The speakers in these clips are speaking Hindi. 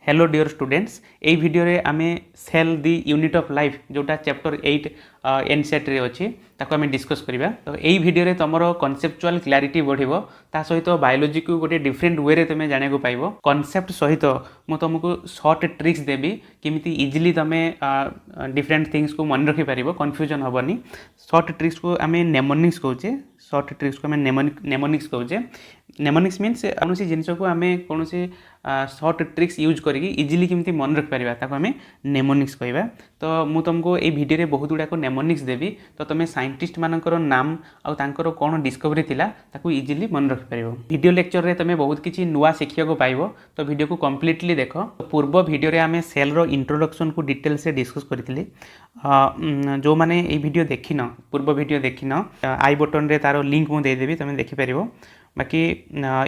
हेलो डियर स्टूडेंट्स এই ভিডিওরে আমি cell the unit of life जोटा चैप्टर 8 एनसीईआरटी रे अछि ताको आम डिस्कस करिबा। तो এই ভিডিওরে তোমার কনसेप्चुअल क्लैरिटी बढ़िबो ता सहित बायोलॉजी को गोटे डिफरेंट वे रे तुमे जाने को पाइबो। कॉन्सेप्ट सहित मु तुमको शॉर्ट ट्रिक्स देबी केमिति इजीली तुमे डिफरेंट थिंग्स को मन रखि पारिबो, कंफ्यूजन हबनी। शॉर्ट ट्रिक्स को आम नेमोनिक्स कहूचे, शॉर्ट ट्रिक्स को आम नेमोनिक्स कहूचे। नेमोनिक्स मीन्स कौन जिनस को आम कौन शॉर्ट ट्रिक्स यूज करके इजिली केमती मन रखि पारिबा ताको आम नेमोनिक्स कहवा। तो मु तुमको ये भिडियो बहुत गुड़ाक नेमोनिक्स देवी, तो तुम साइंटिस्ट मानकर नाम आउ तांकर कौन डिस्कवरी थिला ताको इजिली मन रखि पारिबो। वीडियो लेक्चर रे तुम बहुत किछि नुआ शिखिया को पाइबो, तो वीडियो को कंप्लीटली देख। तो पूर्व वीडियो रे आम सेल रो इंट्रोडक्शन को डिटेल से डिस्कस करथिली। जो माने ये वीडियो देखिन, पूर्व वीडियो देखिन, आई बटन रे तारो लिंक मु दे देबी, तुम देखि पारिबो। बाकी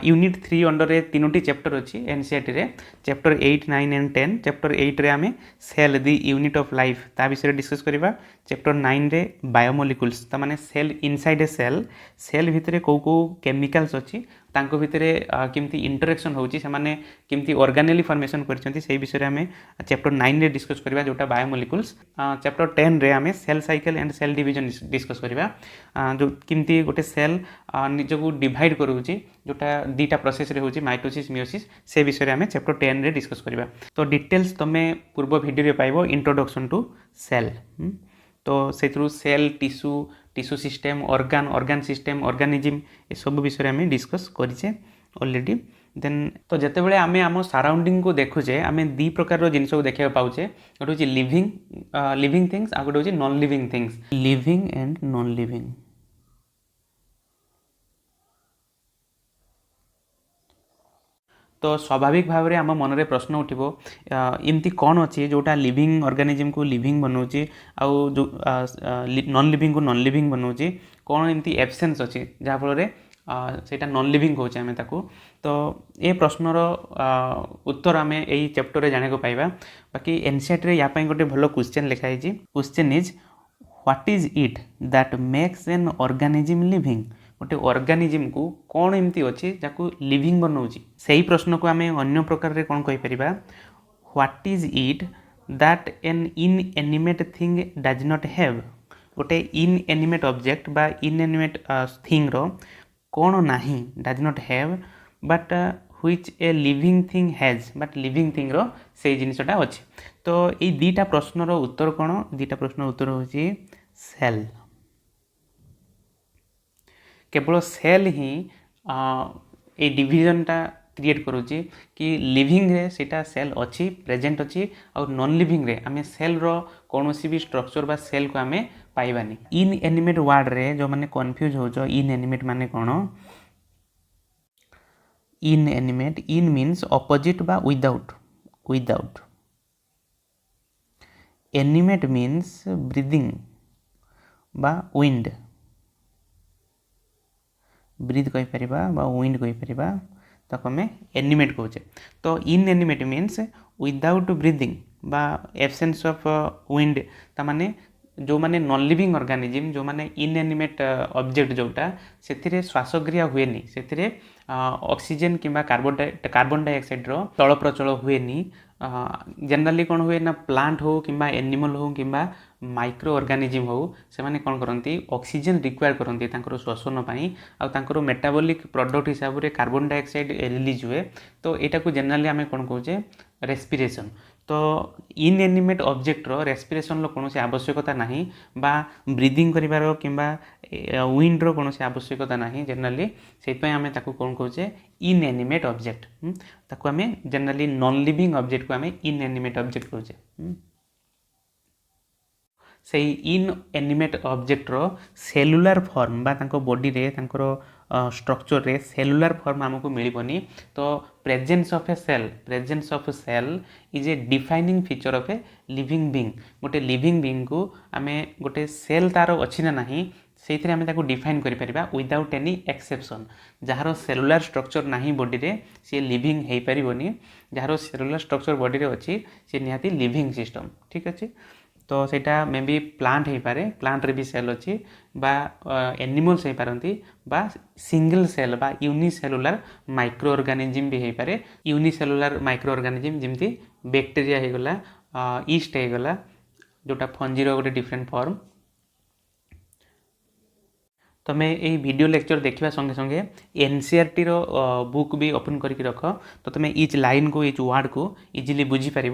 यूनिट 3 अंडर रे 3टी चैप्टर अच्छी एनसीईआरटी रे, चैप्टर 8, 9 एंड 10। चैप्टर 8 रे आमे cell the unit of life ता विषय डिस्कस करिबा। चैप्टर 9 रे बायोमोलिक्यूल्स ता माने cell inside a cell, cell भितरे को केमिकल्स अच्छी तांको भितरे केमती इंटरेक्शन होची, से माने केमती ऑर्गेनेली फॉर्मेशन करछंती, से विषय आमे चैप्टर 9 रे डिस्कस करिबा जोटा बायोमोलिक्यूल्स। चैप्टर 10 रे आमे cell cycle and cell division discuss करिबा, जो केमती गोटे सेल निजको डिवाइड करूची जोटा दीटा प्रोसेस रे होची माइटोसिस मियोसिस, से विषय आमे चैप्टर 10 रे डिस्कस करिबा। तो डिटेल्स तमे पूर्व वीडियो रे पाइबो, इंट्रोडक्शन टू सेल। तो से cell tissue, tissue system, organ, organ system, organism, ये सब विषय में डिस्कस करिचे ऑलरेडी। देन तो जिते बड़े आम आम सराउंडिंग को देखुचे आम दी प्रकार जिन को देखा पाचे, गोटे हूँ लिविंग थिंग्स आ गोटे हूँ non living things, living and non living. तो स्वाभाविक भाव में आम मन में प्रश्न उठो एमती कौन अच्छी जोटा लिविंग ऑर्गेनिज्म को लिविंग बनाऊँगी आउ जो नॉन लिविंग को नॉन लिविंग बनाऊँगी, कौन एमती एब्सेंस अच्छी जहाँफल सेटा नॉन लिविंग कहचे आम ताकू। तो ये प्रश्नर उत्तर आम यही चैप्टर जाने को पाइबा। बाकी एनसीईआरटी रे या गोटे भल क्वेश्चन लिखाई। Question is what is it that makes an organism living. गोटे ऑर्गेनिज्म को कौन एमती अच्छी जाकू लिविंग बनाऊँगी, से ही प्रश्न को आम अन्य प्रकार रे कौन कहि परिबा, what is it that an inanimate thing does not have. गोटे इनएनिमेट ऑब्जेक्ट बा इनएनिमेट थिंग रो कौन नाही, does not have, but which a living thing has, but living thing रो से जिनिसटा अच्छे। तो ये दीटा प्रश्नर उत्तर कौन, दीटा प्रश्न उत्तर होची सेल। केवल सेल ही ये डिविजनटा क्रिएट करुच्ची कि लिविंग रे सेटा सेल अच्छी प्रेजेंट अच्छी, और नॉन लिविंग रे आमे सेल रो कौन भी स्ट्रक्चर बा सेल को आमे पाइबानी। इन एनिमेट वर्ड रे जो माने कन्फ्यूज हो, इन एनिमेट माने कौन, इन एनिमेट, इन मीन्स ऑपोजिट बा without, without. Animate means breathing बा विंड, ब्रीद कहि परिबा बा विंड कहि परिबा, ताको हमें एनिमेट कहचे। तो इन एनिमेट मीन्स विदाउट ब्रीदिंग बा एब्सेंस ऑफ विंड, ता माने जो माने नॉन लिविंग ऑर्गेनिज्म, जो माने इनएनिमेट ऑब्जेक्ट जोटा से श्वासक्रिया हुए नी, से ऑक्सीजन किंबा कार्बन डाइऑक्साइड रो तल प्रचल हुए नी। जनरली कौन हुए ना, प्लांट हो किंबा एनिमल हो किंबा माइक्रो ऑर्गेनिज्म हो, से माने कौन करती ऑक्सीजन रिक्वायर करती तांकर श्वसन पाई, आ तांकर मेटाबॉलिक प्रोडक्ट हिसाब से कार्बन डाइऑक्साइड रिलीज हुए। तो यहाँ को जनरली आम कौन कहे रेस्पिरेशन। तो इनएनिमेट ऑब्जेक्ट रो रेस्पिरेशन रो कौन आवश्यकता नहीं, बा ब्रीदिंग करिवार किंबा विंड रो कौन आवश्यकता नहीं जनरली, से आम ताकू कौन कहे इनएनिमेट ऑब्जेक्ट। ताकू आम जनरली नॉन लिविंग ऑब्जेक्ट को आम इनएनिमेट ऑब्जेक्ट कहे। से इन एनिमेट ऑब्जेक्ट रो सेलुलर फॉर्म बा तांको बॉडी रे तांको स्ट्रक्चर रे सेलुलर फॉर्म हमको मिलबनी। तो presence of a cell, presence of cell is a defining feature of a living being. गोटे लिविंग बीइंग को आमे गोटे सेल तार अच्छी ना नहीं से आम ताको डिफाइन करि परिबा विदाउट एनी एक्सेप्शन। जार सेलुलर स्ट्रक्चर नहीं बॉडी रे सी लिविंग हो पारिबनी, जार सेलुलर स्ट्रक्चर बॉडी रे अच्छी सी निहाती लिविंग सिस्टम। ठीक अच्छे। तो सेटा मे बी प्लांट हो पारे प्लांट रे भी सेल अच्छी बा एनिमल्स हो पारती बा सिंगल सेल बा यूनिसेलुलर माइक्रो ऑर्गेनिज्म भी हो पारे यूनिसेलुलर माइक्रो ऑर्गेनिज्म जमती बैक्टीरिया हो गला ईस्ट हो गला जोटा फंजीर गोटे डिफरेंट फॉर्म तुम्हें यही वीडियो लेक्चर देखा संगे संगे एनसीईआरटी रो बुक भी ओपन करके रख तो तुम्हें इच लाइन को इच वर्ड को इजिली बुझीपार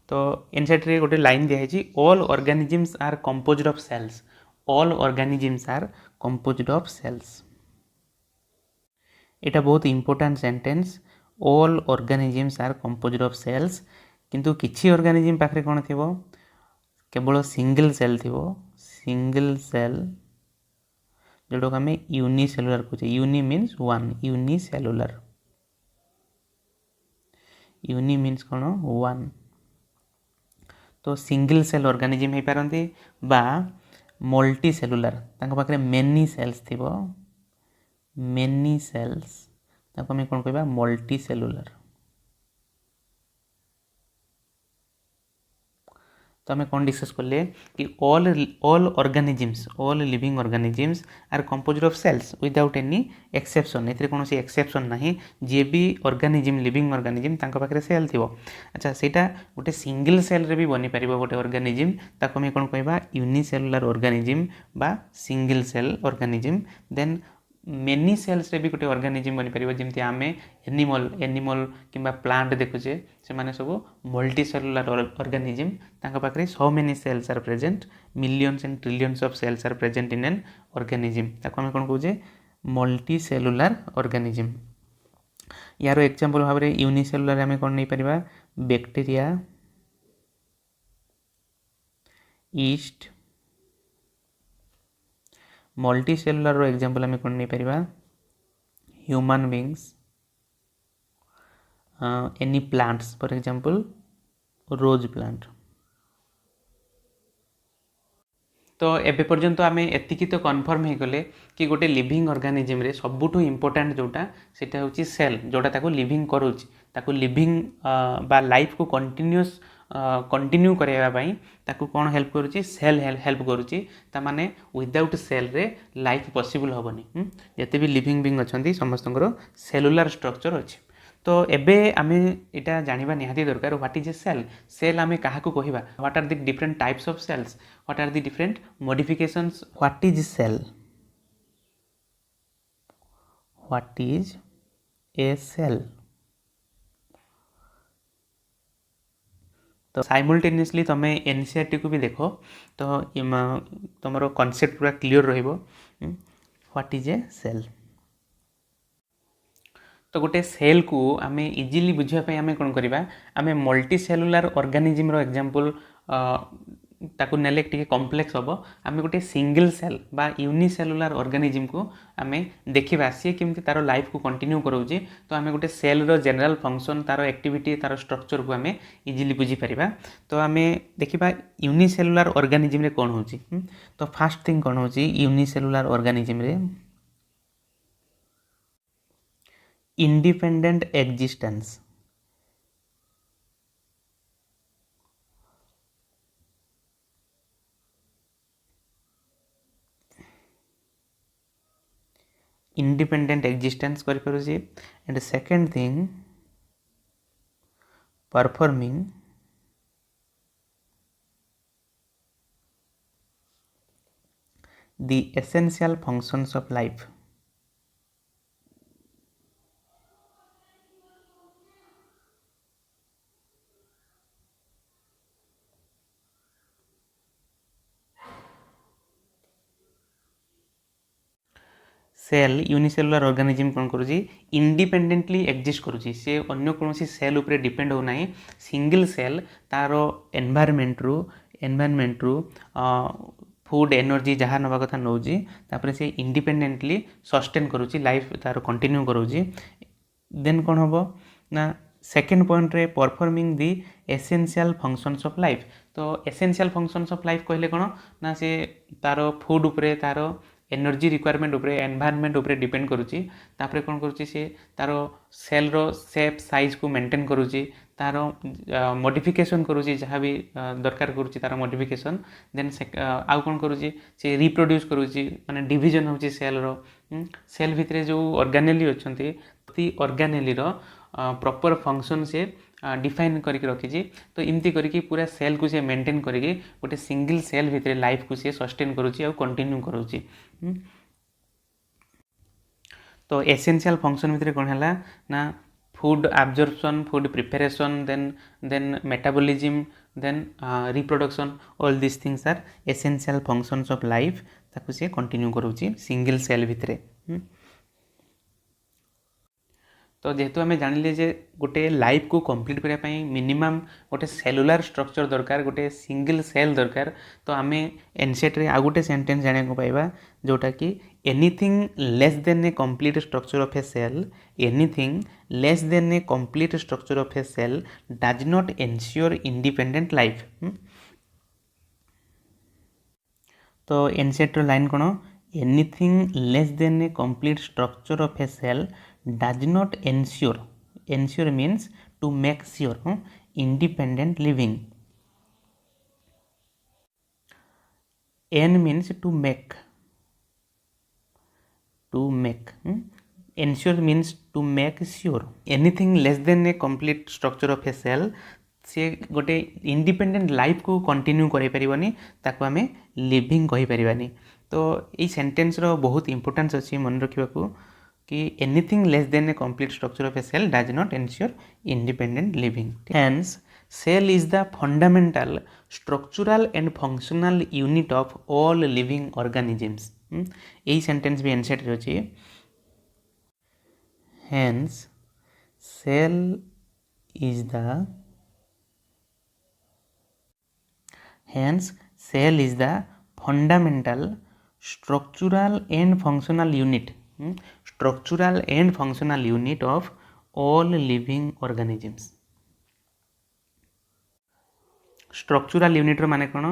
तो एनसीईआरटी गोटे लाइन दिखाई all organisms are composed of cells all organisms are composed of cells एटा बहुत important sentence all organisms are composed of cells किंतु किछि ऑर्गेनिजम पाखरे कोन थिबो केवल सिंगल सेल थिबो सिंगल सेल जोटा आम यूनिसेलुलर कहे uni means one unicellular uni means कौन वन तो सिंगल सेल ऑर्गेनिज्म हो पारती बा मल्टी सेलुलर पाखे मेनी सेल्स थी मेनी सेल्स आम कौन कह मल्टी सेलुलर तो आम कौन डिस्कस कले कि all organisms all living organisms are composed of cells without any exception ए कौन एक्सेप्शन ना जी भी ऑर्गेनिजम लिविंग ऑर्गेनिजम पाखे सेल थी अच्छा सेटा गोटे सिंगल सेल रे भी बनी पार गोटे ऑर्गेनिजम ताको आम कौन कह यूनिसेलुलर ऑर्गेनिजम बा single cell organism then many cells रे भी गोटे ऑर्गेनिजम बनी पार जमी आम एनिमल किंबा प्लांट देखुचे से माने सब मल्टी सेलुलर ऑर्गेनिजम पाखे so many cells are present millions and trillions of cells are present in an organism ताको आम कौन कहे मल्टी सेलुलर ऑर्गेनिजम यार एग्जांपल भाव में यूनिसेलुलर आम कौन नहीं पार bacteria yeast multi cellular example आम कौन नहीं पार human beings any plants for example rose plant तो एबे पर्यंत आम एतिकी तो कन्फर्म हो गले कि गोटे लिविंग ऑर्गेनिज्म रे सबुठू इंपोर्टेंट जोटा सेटा होची सेल जोटा ताको लिविंग करूची ताको लिविंग बा लाइफ को कंटिन्यूअस कंटिन्यू करवाई ताको कौन हेल्प करुची सेल हेल्प करुची ता माने विदाउट सेल रे लाइफ पॉसिबल होबनी जते भी लिविंग बीइंग अछंती समस्तंकर सेलुलर स्ट्रक्चर अछि तो एबे आमे इटा जानिबा निहाती दरकार what is a cell cell आमे काहाकू कहिबा what are the different types of cells what are the different modifications what is cell what is a cell तो साइमल्टेनियसली तुम एनसीईआरटी को भी देखो तो तुम कॉन्सेप्ट पूरा क्लियर रहिबो व्हाट इज ए सेल तो गोटे सेल को आम इजिली बुझापी आम कौन करवा आम मल्टी सेलुलर ऑर्गेनिज्म रो एग्जांपल ताकू नेले टिके कॉम्प्लेक्स हम आम गोटे सिंगल सेल बा यूनिसेलुलर ऑर्गेनिज्म को आम देखा सी केमती तार लाइफ को कंटिन्यू करोची तो आम गोटे सेल रो जनरल फंक्शन तार एक्टिविटी तार स्ट्रक्चर को आम इजिली बुझीपार तो आम देखा यूनिसेलुलर ऑर्गेनिज्म रे कौन होची तो फास्ट थिंग कौन होची यूनिसेलुलर ऑर्गेनिज्म रे इंडिपेंडेंट एग्जिस्टेंस इंडिपेंडेंट एग्जिस्टेंस करि पारुची and second thing performing the essential functions of life cell unicellular organism कौन करुँची इंडिपेंडेंटली एग्जिस्ट करुँची से अन्य कौन सेल उपरे डिपेंड होना सिंगल सेल तार एनवायरनमेंट रु फूड एनर्जी जहाँ नवा कथा नौजी तापर से इंडिपेंडेंटली सस्टेन करुँची लाइफ तार कंटिन्यू करुँची देन कौन हम ना सेकेंड पॉइंट रे performing the essential functions of life तो एसेंशियल फंक्शंस ऑफ लाइफ कहले कौन ना से तार फूड उपरे तार एनर्जी रिक्वायरमेंट उपरे एनवायरनमेंट उपरे डिपेंड करुच्ची तापर कौन करुच्ची से तार सेल रो शेप साइज को मेंटेन करुच्ची तार मॉडिफिकेशन करुच्ची जहाँ भी दरकार करुच्ची तार मॉडिफिकेशन देन आउ कौन करुच्ची से रिप्रोड्यूस करुच्ची माने डिवीजन होची सेल रो सेल भितरे जो ऑर्गेनेली अछंती प्रति ऑर्गेनेली रो प्रॉपर फंक्शन से डिफाइन करके रखी तो इमती करके पूरा सेल को से मेंटेन करके गोटे सिंगल सेल भितर लाइफ को से सस्टेन करुच्ची और कंटिन्यू करुच्ची तो एसेंशियल फंक्शन भितर कौन है ना food absorption food preparation then metabolism then reproduction all this things are essential functions of life ताकू से कंटिन्यू करुच्ची सिंगल सेल भितर तो जेहेतु आम जानिले जे गोटे लाइफ को कंप्लीट करने मिनिमम गोटे सेलुलर स्ट्रक्चर दरकार गोटे सिंगल सेल दरकार तो आम एनसेट रे आ गोटे सेंटेंस जाना को पाइबा जोटा कि anything less than a complete structure of a cell anything less than a complete structure of a cell does not ensure independent life तो एनसेट रो लाइन कौन anything less than a complete structure of a cell does not ensure means to make sure independent living n means to make ensure means to make sure anything less than a complete structure of a cell से गोटे इंडिपेंडेंट लाइफ को कंटिन्यू करें पारिबनी ताको आमे लिविंग कहि पारिबानी तो ये सेंटेंस रो बहुत इंपोर्टेंस अछि मन रखिबाकू कि anything less than a complete structure of a cell does not ensure independent living hence cell is the fundamental structural and functional unit of all living organisms यही सेंटेंस भी एनसेट रे अछि hence cell is the fundamental structural and functional unit of all living organisms structural unit माने कौन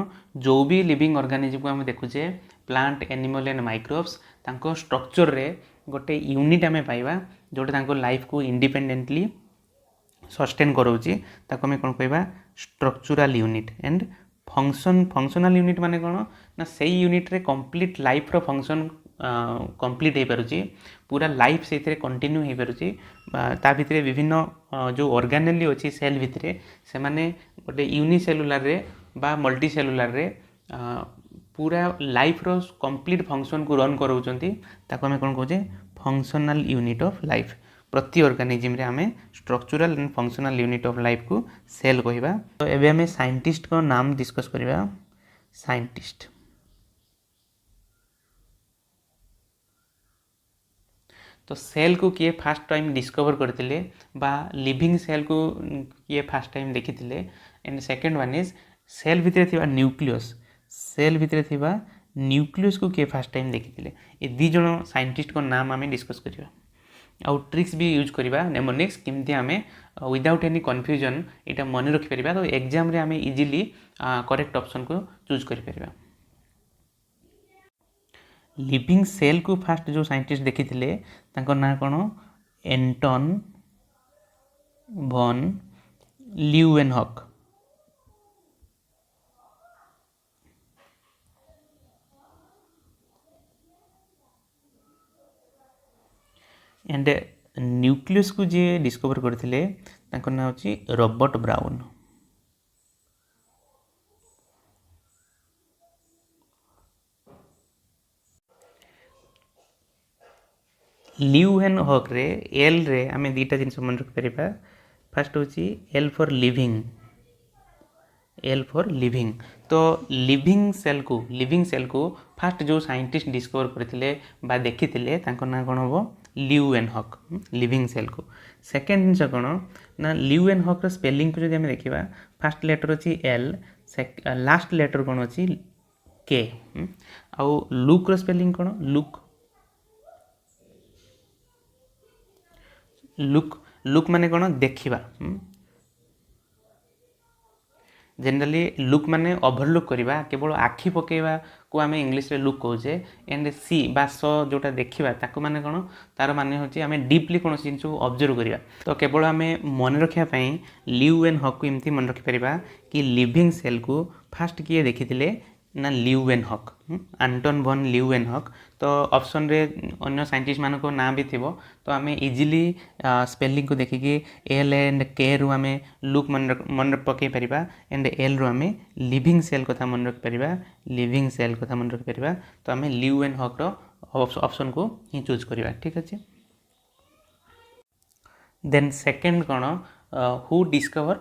जो भी लिविंग ऑर्गेनिज्म को आम देखुचे प्लांट एनिमल एंड माइक्रोब्स तांको स्ट्रक्चर रे गोटे यूनिट आम पाइबा जोटा तांको लाइफ को इंडिपेंडेंटली सस्टेन करोची ताको आम कौन कहबा structural unit and functional unit माने कौन ना सेई यूनिट रे कंप्लीट लाइफ रो फंक्शन कंप्लीट हो पारुची पूरा लाइफ से कंटिन्यू हो पारुची ता भितरे विभिन्न जो ऑर्गेनेली अच्छी सेल भितरे से माने गोटे यूनिसेलुलर रे बा मल्टी सेलुलर रे पूरा लाइफ रो कंप्लीट फंक्शन को रन कराउचंती ताको हमें कोन कहजे फंक्शनल यूनिट ऑफ लाइफ प्रति ऑर्गेनिज्म रे हमें structural and functional unit of life को सेल कहबा तो एबे हमें साइंटिस्ट को नाम डिस्कस करबा साइंटिस्ट तो सेल को किए फास्ट टाइम डिस्कवर करते बा लिविंग सेल को किए फास्ट टाइम देखी and second one is cell भितर थिबा न्यूक्लियस को किए फास्ट टाइम देखी ये दी जन साइंटिस्ट को नाम आम डिस्कस करवा आउ ट्रिक्स भी यूज करवा नेमोनिक्स केमती आम विदाउट एनी कन्फ्यूजन यहाँ मन रखिपर तो एग्जाम रे आम इजिली करेक्ट ऑप्शन को चूज कर लिविंग सेल को फास्ट जो साइंटिस्ट देखी ना कौन एंटन von ल्यूवेनहॉक एंड न्यूक्लियस को जी डिस्कवर करते ना होची रॉबर्ट ब्राउन ल्यूवेनहॉक रे एल रे आम दीटा जिन मन रखिपर फास्ट होची एल फॉर लिविंग तो लिविंग सेल को फास्ट जो साइंटिस्ट डिस्कवर करते बा देखी ना कौन हम ल्यूवेनहॉक लिविंग सेल को सेकेंड जिनस कौन ना ल्यूवेनहॉक स्पेलिंग को जो देखा फास्ट लेटर अच्छी एल लास्ट लेटर कौन अच्छी के आउ लुक स्पेलिंग कौन लुक माने कौन देखा जनरली लुक माने ओभरलुक करवा केवल आखि पकेवा को आम इंग्लीश रे लुक कहे एंड सी बा स जोटा देखा ताको माने कौन तार माने होची आम डीपली कौन जिन ऑब्जर्व करवा तो केवल आम मन रखापी ल्यूवेनहॉक को एमती मन रखिपर कि लिविंग सेल को फास्ट किए देखी ना ल्यूवेनहॉक आंटन भन ल्यूवेनहॉक तो ऑप्शन रे अन्य साइंटिस्ट मान को नाम भी थिबो तो आम इजिली स्पेलिंग को देखिकी एल एंड के रु आम लुक मन पकई पारिबा एंड एल रु आम लिविंग सेल कथा मन रखि पारिबा लिविंग सेल कथा मन रखि पारिबा तो आम ल्यूवेनहॉक रो ऑप्शन को ही चूज करबा ठीक अछि। देन सेकंड कौन हु डिस्कवर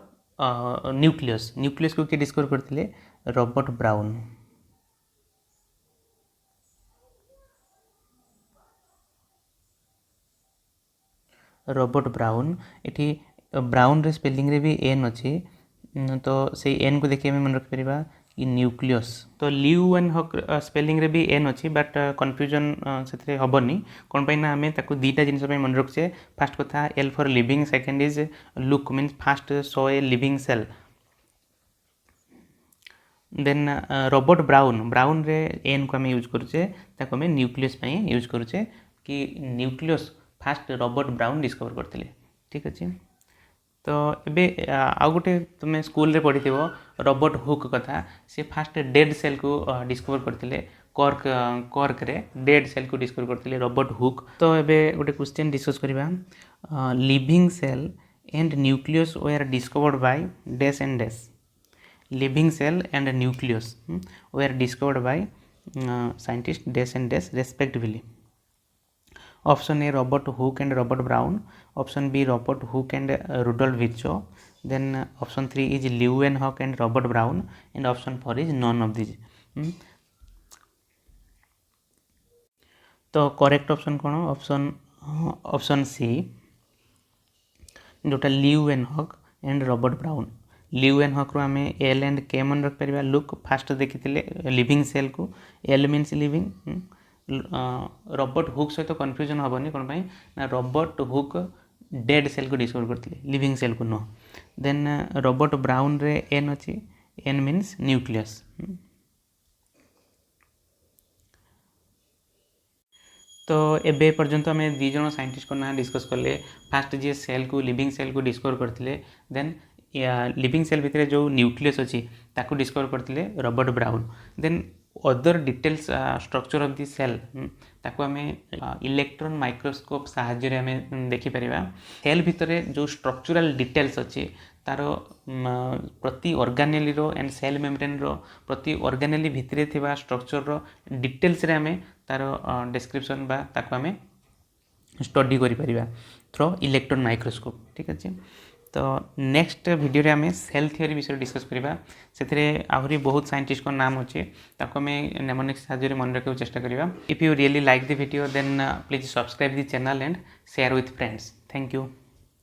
न्यूक्लियस न्यूक्लियस को किए डिस्कवर करते रॉबर्ट ब्राउन। रॉबर्ट ब्राउन ये ब्राउन रे स्पेलिंग रे भी एन अच्छी तो से एन को देखिए मन रखिपर कि न्यूक्लियस तो ल्यूवेनहॉक स्पेलिंग रे भी एन अच्छी बट कन्फ्यूजन से हेनी कौन पाई ना आम ताको दीटा जिनस मन रखुचे फास्ट कथा एल for living second is Leeuwenhoek means first saw a living cell then Robert Brown Brown रे एन को आम यूज करुचे ताको आम न्यूक्लियस यूज करुचे कि nucleus fast Robert brown discover करते ठीक अच्छे। तो एबे आउ गोटे तुम स्कूल रे पढ़ी रॉबर्ट हुक कथा से फास्ट डेड सेल को डिस्कवर करते कॉर्क रे डेड सेल को डिस्कवर करते रॉबर्ट हुक। तो एबे गोटे क्वेश्चन डिस्कस करबा living cell and nucleus were discovered by dash and dash living cell and nucleus were discovered by scientist dash and dash respectively. Option A Robert Hooke and Robert Brown option B Robert Hooke and Rudolf Virchow then option 3 is Leeuwenhoek and Robert Brown and option 4 is none of this. तो करेक्ट ऑप्शन कौन ऑप्शन सी जोटा Leeuwenhoek and Robert Brown Leeuwenhoek रो आम एल एंड के मन रख पार लुक फास्ट देखी लिविंग सेल को L means living Robert Hooke सहित कन्फ्यूजन हेनी कौन ना रॉबर्ट हुक डेड सेल को डिस्कवर करते लिविंग सेल को नुह देन रॉबर्ट ब्राउन रे एन अच्छी एन मीन्स न्यूक्लियस। तो एबे पर्यंत आम दी जन साइंटिस्ट को ना डिस्कस कले फास्ट जी सेल को लिविंग सेल को डिस्कवर करते देन लिविंग सेल भितर जो न्यूक्लियस अच्छी ताको डिस्कवर करते Robert Brown then other details structure of the cell ताको आम इलेक्ट्रॉन माइक्रोस्कोप साहाय्य आम देखिपर सेल भितर जो स्ट्रक्चरल डिटेल्स अच्छी तार प्रति ऑर्गेनेल रो एंड सेल मेम्ब्रेन रो प्रति ऑर्गेनेल भितर थिबा स्ट्रक्चर रो डिटेल्स रे आम तार डिस्क्रिप्शन बा ताको आम स्टडी करि परिबा थ्रू इलेक्ट्रॉन माइक्रोस्कोप ठीक अच्छे। तो नेक्स्ट वीडियो रे आम सेल थ्योरी विषय डिस्कस करबा से आहरी बहुत साइंटिस्ट को नाम अच्छे ताको आम नेमोनिक्स साहाय्य मन रखा चेष्टा करबा। If you really like the video then please subscribe the channel and share with friends. Thank you.